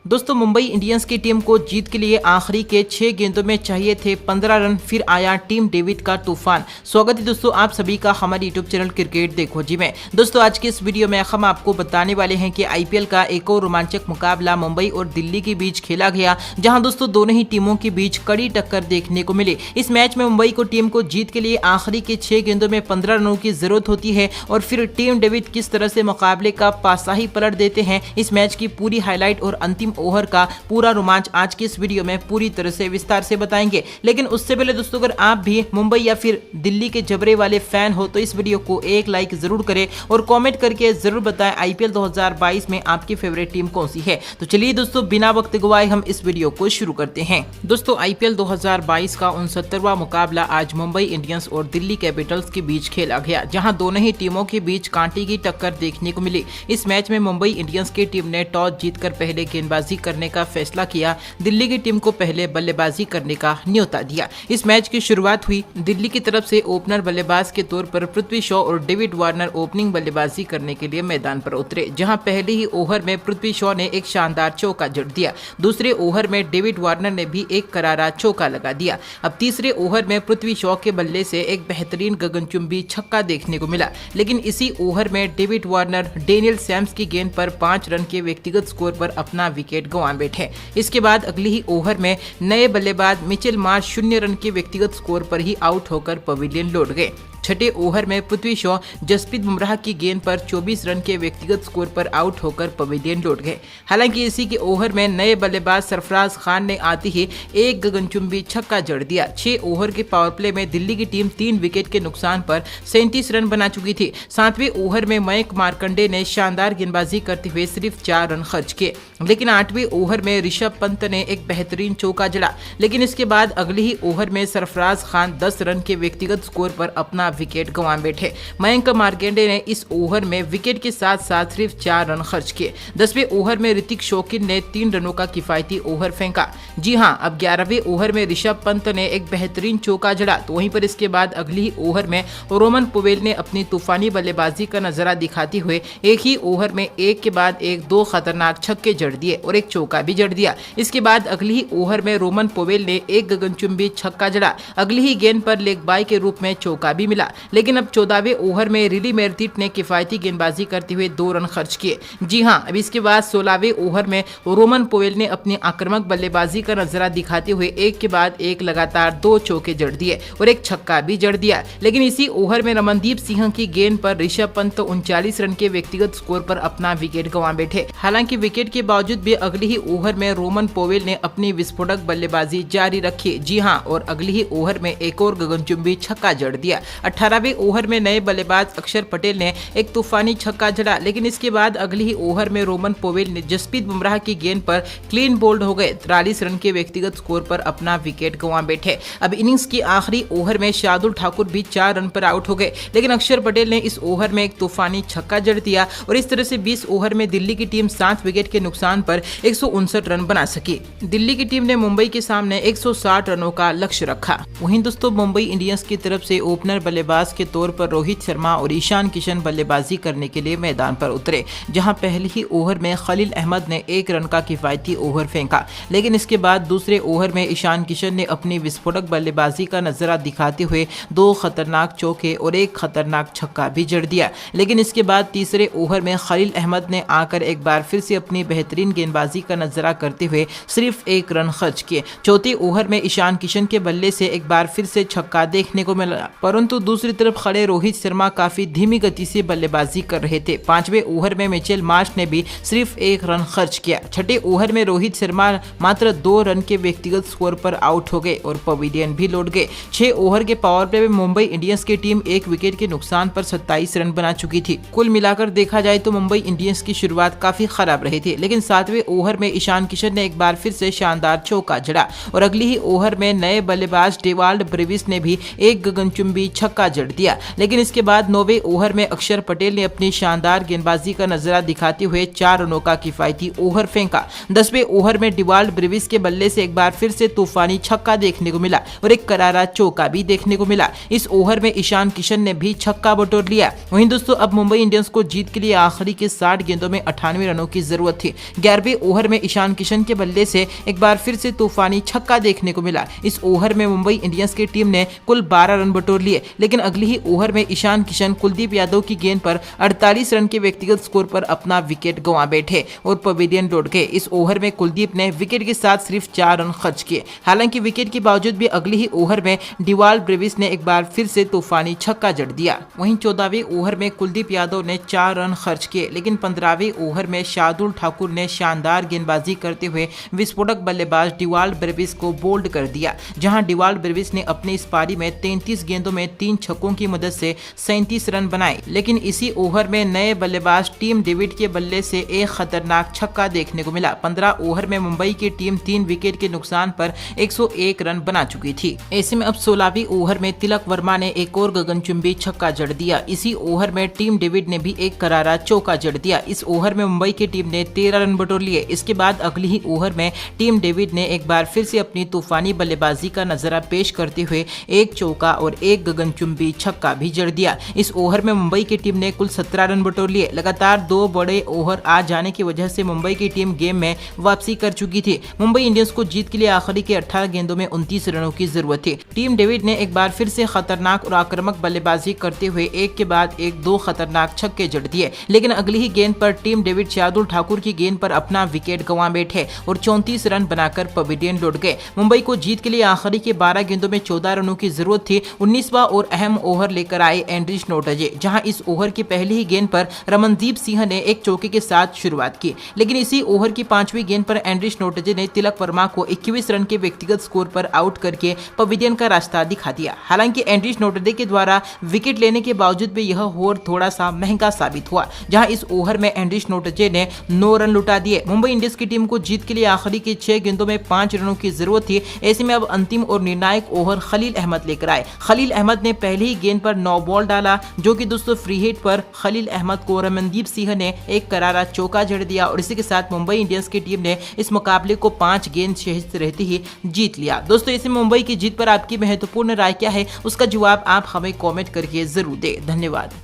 दोस्तों मुंबई इंडियंस की टीम को जीत के लिए आखिरी के 6 गेंदों में चाहिए थे 15 रन, फिर आया टीम डेविड का तूफान। स्वागत है दोस्तों आप सभी का हमारे यूट्यूब चैनल क्रिकेट देखो जी में। दोस्तों आज की इस वीडियो में हम आपको बताने वाले हैं कि आईपीएल का एक और रोमांचक मुकाबला मुंबई और दिल्ली के बीच खेला गया, जहां दोस्तों दोनों ही टीमों के बीच कड़ी टक्कर देखने को मिली। इस मैच में मुंबई को टीम को जीत के लिए आखिरी के 6 गेंदों में 15 रनों की जरूरत होती है और फिर टीम डेविड किस तरह से मुकाबले का पासा ही पलट देते हैं। इस मैच की पूरी हाईलाइट और अंतिम ओवर का पूरा रोमांच आज की इस वीडियो में पूरी तरह से विस्तार से बताएंगे। लेकिन उससे पहले दोस्तों अगर आप भी मुंबई या फिर दिल्ली के जबरे वाले फैन हो तो इस वीडियो को एक लाइक जरूर करें और कमेंट करके जरूर बताएं आईपीएल 2022 में आपकी फेवरेट टीम कौन सी है। तो चलिए दोस्तों बिना वक्त गवाए हम इस वीडियो को शुरू करते हैं। दोस्तों आईपीएल 2022 का 69वां मुकाबला आज मुंबई इंडियंस और दिल्ली कैपिटल्स के बीच खेला गया, जहां दोनों ही टीमों के बीच कांटे की टक्कर देखने को मिली। इस मैच में मुंबई इंडियंस की टीम ने टॉस जीतकर पहले गेंदबाजी करने का फैसला किया। दिल्ली की टीम को पहले बल्लेबाजी करने का न्योता दिया। इस मैच की शुरुआत हुई दिल्ली की तरफ से ओपनर बल्लेबाज के तौर पर पृथ्वी शॉ और डेविड वार्नर ओपनिंग बल्लेबाजी करने के लिए मैदान पर उतरे, जहां पहले ही ओवर में पृथ्वी शॉ ने एक शानदार चौका जड़ दिया। दूसरे ओवर में डेविड वार्नर ने भी एक करारा चौका लगा दिया। अब तीसरे ओवर में पृथ्वी शॉ के बल्ले से एक बेहतरीन गगनचुंबी छक्का देखने को मिला, लेकिन इसी ओवर में डेविड वार्नर डेनियल सैम्स की गेंद पर 5 रन के व्यक्तिगत स्कोर पर अपना विकेट गंवा बैठे। इसके बाद अगली ही ओवर में नए बल्लेबाज मिचेल मार्श 0 रन के व्यक्तिगत स्कोर पर ही आउट होकर पवेलियन लौट गए। छठे ओवर में पृथ्वी शॉ जसप्रीत बुमराह की गेंद पर 24 रन के व्यक्तिगत स्कोर पर आउट होकर पवेलियन लौट गए। हालांकि इसी के ओवर में नए बल्लेबाज सरफराज खान ने आते ही एक गगनचुंबी छक्का जड़ दिया। 6 ओवर के पावर प्ले में दिल्ली की टीम 3 विकेट के नुकसान पर 37 रन बना चुकी थी। 7वें ओवर में मयंक मार्कंडे ने शानदार गेंदबाजी करते हुए सिर्फ 4 रन खर्च किए, लेकिन 8वें ओवर में ऋषभ पंत ने एक बेहतरीन चौका जड़ा। लेकिन इसके बाद अगले ही ओवर में सरफराज खान 10 रन के व्यक्तिगत स्कोर पर अपना विकेट गंवा बैठे। मयंक मार्कंडे ने इस ओवर में विकेट के साथ साथ सिर्फ 4 रन खर्च किए। 10वें ओवर में ऋतिक शौकीन ने 3 रनों का किफायती ओवर फेंका। जी हां, अब 11वें ओवर में ऋषभ पंत ने एक बेहतरीन चौका जड़ा, तो वहीं पर इसके बाद अगली ही ओवर में रोमन पोवेल ने अपनी तूफानी बल्लेबाजी का नजारा दिखाते हुए एक ही ओवर में एक के बाद एक 2 खतरनाक छक्के जड़ दिए और एक चौका भी जड़ दिया। इसके बाद अगली ही ओवर में रोमन पोवेल ने एक गगनचुंबी छक्का जड़ा। अगली ही गेंद पर लेग बाय के रूप में चौका भी मिला, लेकिन अब 14वें ओवर में रिली मेरतीट ने किफायती गेंदबाजी करते हुए 2 रन खर्च किए। जी हां, अब इसके बाद 16वें ओवर में रोमन पोवेल ने अपनी आक्रामक बल्लेबाजी का नजारा दिखाते हुए एक के बाद एक लगातार 2 चौके जड़ दिए और एक छक्का भी जड़ दिया। लेकिन इसी ओवर में रमनदीप सिंह की गेंद पर ऋषभ पंत 39 रन के व्यक्तिगत स्कोर पर अपना विकेट गंवा बैठे। हालांकि विकेट के बावजूद भी अगली ही ओवर में रोमन पोवेल ने अपनी विस्फोटक बल्लेबाजी जारी रखी। जी हां, और अगली ही ओवर में एक और गगनचुंबी छक्का जड़ दिया। 18वें ओवर में नए बल्लेबाज अक्षर पटेल ने एक तूफानी छक्का जड़ा, लेकिन इसके बाद अगली ही ओवर में रोमन पोवेल ने जसप्रीत बुमराह की गेंद पर क्लीन बोल्ड हो गए। 43 रन के व्यक्तिगत स्कोर पर अपना विकेट गंवा बैठे। अब इनिंग्स की आखिरी ओवर में शार्दुल ठाकुर भी 4 रन पर आउट हो गए, लेकिन अक्षर पटेल ने इस ओवर में एक तूफानी छक्का जड़ दिया और इस तरह से 20 ओवर में दिल्ली की टीम 7 विकेट के नुकसान पर 159 रन बना सकी। दिल्ली की टीम ने मुंबई के सामने 160 रनों का लक्ष्य रखा। वहीं दोस्तों मुंबई इंडियंस की तरफ से ओपनर बल्लेबाज के तौर पर रोहित शर्मा और ईशान किशन बल्लेबाजी करने के लिए मैदान पर उतरे, जहां पहले ही ओवर में खलील अहमद ने 1 रन का किफायती ओवर फेंका, लेकिन इसके बाद दूसरे ओवर में ईशान किशन ने अपनी विस्फोटक बल्लेबाजी का नजारा दिखाते हुए 2 खतरनाक चौके और एक खतरनाक छक्का भी जड़ दिया। लेकिन इसके बाद तीसरे ओवर में खलील अहमद ने आकर एक बार फिर से अपनी बेहतरीन गेंदबाजी का नजारा करते हुए सिर्फ 1 रन खर्च किए। चौथे ओवर में ईशान किशन के बल्ले से एक बार फिर से छक्का देखने को मिला, परंतु दूसरी तरफ खड़े रोहित शर्मा काफी धीमी गति से बल्लेबाजी कर रहे थे। 5वें ओवर में मिचेल मार्श ने भी सिर्फ 1 रन खर्च किया। छठे ओवर में रोहित शर्मा मात्र 2 रन के व्यक्तिगत स्कोर पर आउट हो गए और पवेलियन भी लौट गए। 6 ओवर के पावर प्ले में मुंबई इंडियंस की टीम 1 विकेट के नुकसान पर 27 रन बना चुकी थी। कुल मिलाकर देखा जाए तो मुंबई इंडियंस की शुरुआत काफी खराब रही थी, लेकिन 7वें ओवर में ईशान किशन ने एक बार फिर से शानदार चौका जड़ा और अगली ही ओवर में नए बल्लेबाज डेवाल्ड ब्रेविस ने भी एक गगनचुंबी छक्का छक्का जड़ दिया। लेकिन इसके बाद 9वें ओवर में अक्षर पटेल ने अपनी शानदार गेंदबाजी का नजारा दिखाते हुए 4 रनों का किफायती ओवर फेंका। 10वें ओवर में डिवाल्ड ब्रेविस के बल्ले से एक बार फिर से तूफानी छक्का देखने को मिला और एक करारा चौका भी देखने को मिला। इस ओवर में ईशान किशन ने भी छक्का बटोर लिया। वहीं दोस्तों अब मुंबई इंडियंस को जीत के लिए आखिरी के 60 गेंदों में 98 रनों की जरूरत थी। 11वें ओवर में ईशान किशन के बल्ले से एक बार फिर से तूफानी छक्का देखने को मिला। इस ओवर में मुंबई इंडियंस की टीम ने कुल 12 रन बटोर लिए, लेकिन अगले ही ओवर में ईशान किशन कुलदीप यादव की गेंद पर 48 रन के व्यक्तिगत स्कोर पर अपना विकेट गंवा बैठे और पवेलियन लौट गए। इस ओवर में कुलदीप ने विकेट के साथ सिर्फ 4 रन खर्च किए। हालांकि विकेट के बावजूद भी अगले ही ओवर में डिवाल्ड ब्रेविस ने एक बार फिर से तूफानी छक्का जड़ दिया। वहीं 14वें ओवर में कुलदीप यादव ने 4 रन खर्च किए, लेकिन 15वें ओवर में शार्दुल ठाकुर ने शानदार गेंदबाजी करते हुए विस्फोटक बल्लेबाज डिवाल्ड ब्रेविस को बोल्ड कर दिया। जहां डिवाल्ड ब्रेविस ने अपनी इस पारी में 33 गेंदों में 3 छक्कों की मदद से 37 रन बनाए। लेकिन इसी ओवर में नए बल्लेबाज टीम डेविड के बल्ले से एक खतरनाक छक्का देखने को मिला। 15 ओवर में मुंबई की टीम 3 विकेट के नुकसान पर 101 रन बना चुकी थी। ऐसे में अब 16वीं ओवर में तिलक वर्मा ने एक और गगनचुंबी छक्का जड़ दिया। इसी ओवर में टीम डेविड ने भी एक करारा चौका जड़ दिया। इस ओवर में मुंबई की टीम ने 13 रन बटोर लिए। इसके बाद अगली ही ओवर में टीम डेविड ने एक बार फिर से अपनी तूफानी बल्लेबाजी का नजारा पेश करते हुए एक चौका और एक गगनचुंबी छक्का भी जड़ दिया। इस ओवर में मुंबई की टीम ने कुल 17 रन बटोर लिए। लगातार 2 बड़े ओवर आ जाने की वजह से मुंबई की टीम गेम में वापसी कर चुकी थी। मुंबई इंडियंस को जीत के लिए आखिरी के 18 गेंदों में 29 रनों की जरूरत थी। टीम डेविड ने एक बार फिर से खतरनाक और आक्रामक बल्लेबाजी करते हुए एक के बाद एक 2 खतरनाक छक्के जड़ दिए। लेकिन अगली ही गेंद पर टीम डेविड शार्दुल ठाकुर की गेंद पर अपना विकेट गंवा बैठे और 34 रन बनाकर पवेलियन लौट गए। मुंबई को जीत के लिए आखिरी के 12 गेंदों में 14 रनों की जरूरत थी। 19वां और अहम ओवर लेकर आए एंड्रिस नोटजे, जहां इस ओवर की पहली ही गेंद पर रमनदीप सिंह ने एक चौके के साथ शुरुआत की। लेकिन इसी ओवर की 5वीं गेंद पर एंड्रिस नोटजे ने तिलक वर्मा को 21 रन के व्यक्तिगत स्कोर पर आउट करके पवेलियन का रास्ता दिखा दिया। हालांकि एंड्रिस नोटजे के द्वारा विकेट लेने के बावजूद भी यह ओवर थोड़ा सा महंगा साबित हुआ, जहां इस ओवर में एंड्रिस नोटजे ने 9 रन लुटा दिए। मुंबई इंडियंस की टीम को जीत के लिए आखिरी के 6 गेंदों में 5 रनों की जरूरत थी। ऐसे में अब अंतिम और निर्णायक ओवर खलील अहमद लेकर आए। खलील अहमद ने पहली ही गेंद पर 9 बॉल डाला, जो कि दोस्तों फ्री हिट पर खलील अहमद को रमनदीप सिंह ने एक करारा चौका जड़ दिया और इसी के साथ मुंबई इंडियंस की टीम ने इस मुकाबले को 5 गेंद शेष रहते ही जीत लिया। दोस्तों ऐसे मुंबई की जीत पर आपकी महत्वपूर्ण राय क्या है, उसका जवाब आप हमें कमेंट करके जरूर दें। धन्यवाद।